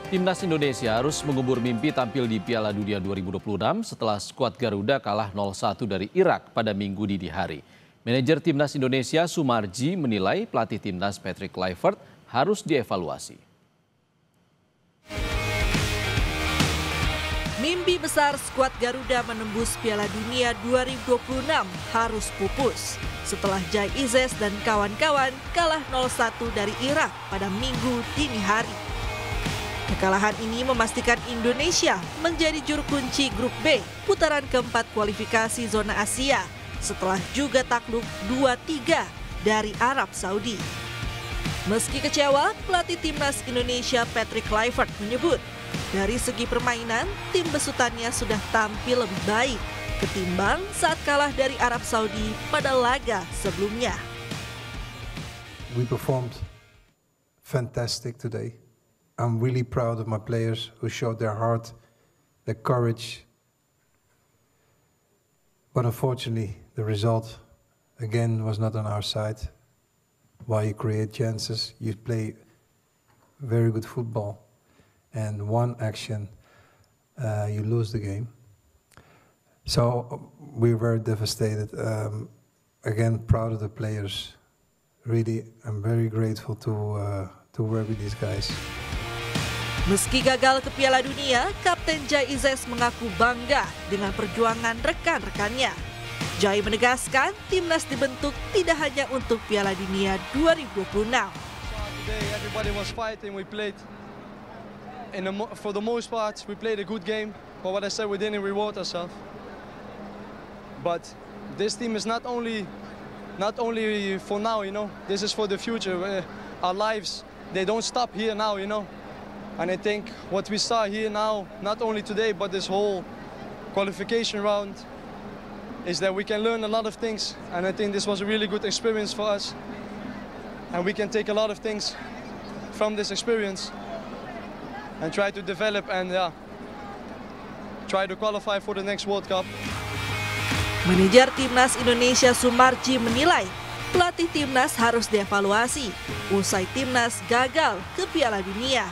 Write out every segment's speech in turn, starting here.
Timnas Indonesia harus mengubur mimpi tampil di Piala Dunia 2026 setelah skuad Garuda kalah 0-1 dari Irak pada Minggu dini hari. Manajer Timnas Indonesia Sumarji menilai pelatih Timnas Patrick Kluivert harus dievaluasi. Mimpi besar skuad Garuda menembus Piala Dunia 2026 harus pupus setelah Jai Izes dan kawan-kawan kalah 0-1 dari Irak pada Minggu dini hari. Kekalahan ini memastikan Indonesia menjadi juru kunci Grup B putaran keempat kualifikasi zona Asia setelah juga takluk 2-3 dari Arab Saudi. Meski kecewa, pelatih Timnas Indonesia Patrick Kluivert menyebut dari segi permainan tim besutannya sudah tampil lebih baik ketimbang saat kalah dari Arab Saudi pada laga sebelumnya. We performed fantastic today. I'm really proud of my players who showed their heart, their courage. But unfortunately, the result again was not on our side. While you create chances, you play very good football. And one action, you lose the game. So we were devastated. Again, proud of the players. Really, I'm very grateful to work with these guys. Meski gagal ke Piala Dunia, Kapten Jai Izes mengaku bangga dengan perjuangan rekan-rekannya. Jai menegaskan timnas dibentuk tidak hanya untuk Piala Dunia 2026. Everybody was fighting. We played for the most part. We played a good game, but what I said, we didn't reward ourselves. But this team is not only for now, you know. This is for the future. Our lives, they don't stop here now, you know. And I think what we saw here now, not only today, but this whole qualification round, is that we can learn a lot of things. And I think this was a really good experience for us. And we can take a lot of things from this experience and try to develop and try to qualify for the next World Cup. Manajer Timnas Indonesia Sumarji menilai pelatih Timnas harus dievaluasi usai Timnas gagal ke Piala Dunia.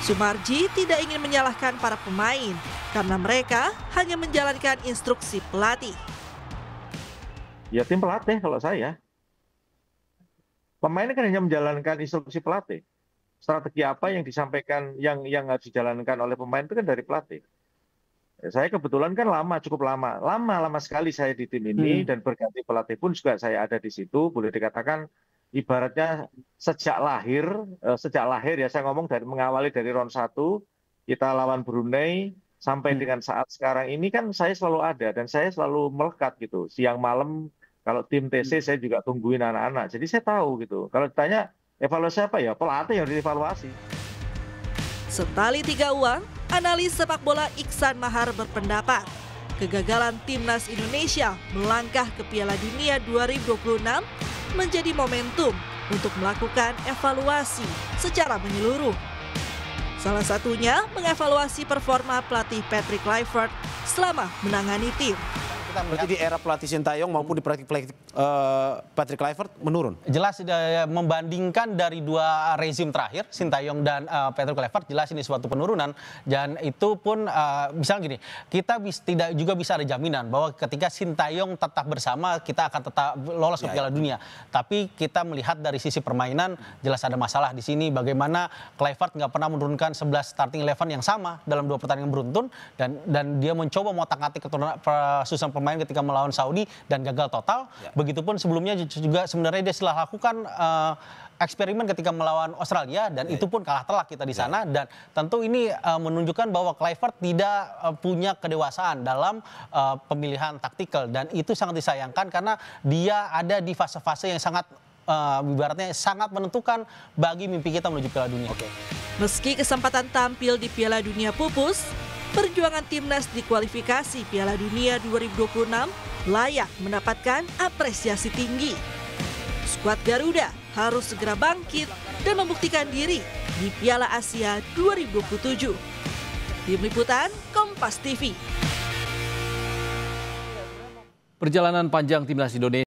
Sumarji tidak ingin menyalahkan para pemain karena mereka hanya menjalankan instruksi pelatih. Ya tim pelatih kalau saya. Pemain kan hanya menjalankan instruksi pelatih. Strategi apa yang disampaikan yang harus dijalankan oleh pemain itu kan dari pelatih. Saya kebetulan kan cukup lama sekali saya di tim ini dan berganti pelatih pun juga saya ada di situ. Boleh dikatakan ibaratnya sejak lahir ya saya ngomong mengawali dari round 1 kita lawan Brunei sampai dengan saat sekarang ini kan saya selalu ada dan saya selalu melekat gitu. Siang malam kalau tim TC saya juga tungguin anak-anak. Jadi saya tahu gitu. Kalau ditanya evaluasi apa ya pelatih yang dievaluasi. Setali tiga uang, analis sepak bola Iksan Mahar berpendapat kegagalan Timnas Indonesia melangkah ke Piala Dunia 2026 menjadi momentum untuk melakukan evaluasi secara menyeluruh. Salah satunya mengevaluasi performa pelatih Patrick Kluivert selama menangani tim. Berarti di era pelatih Sintayong maupun di pelatih Patrick Kluivert menurun? Jelas membandingkan dari dua rezim terakhir, Sintayong dan Patrick Kluivert, jelas ini suatu penurunan. Dan itu pun misalnya gini, kita tidak juga bisa ada jaminan bahwa ketika Sintayong tetap bersama, kita akan tetap lolos ke Piala Dunia. Tapi kita melihat dari sisi permainan, jelas ada masalah di sini. Bagaimana Kluivert nggak pernah menurunkan 11 starting 11 yang sama dalam 2 pertandingan beruntun. Dan dia mencoba mengotak-atik susunan pemain ketika melawan Saudi dan gagal total. Begitupun sebelumnya juga sebenarnya dia telah lakukan eksperimen ketika melawan Australia dan itu pun kalah telak kita di sana. Dan tentu ini menunjukkan bahwa Kluivert tidak punya kedewasaan dalam pemilihan taktikal dan itu sangat disayangkan karena dia ada di fase-fase yang sangat ibaratnya sangat menentukan bagi mimpi kita menuju Piala Dunia. Meski kesempatan tampil di Piala Dunia pupus, perjuangan timnas di kualifikasi Piala Dunia 2026 layak mendapatkan apresiasi tinggi. Skuad Garuda harus segera bangkit dan membuktikan diri di Piala Asia 2027. Tim Liputan Kompas TV. Perjalanan panjang Timnas Indonesia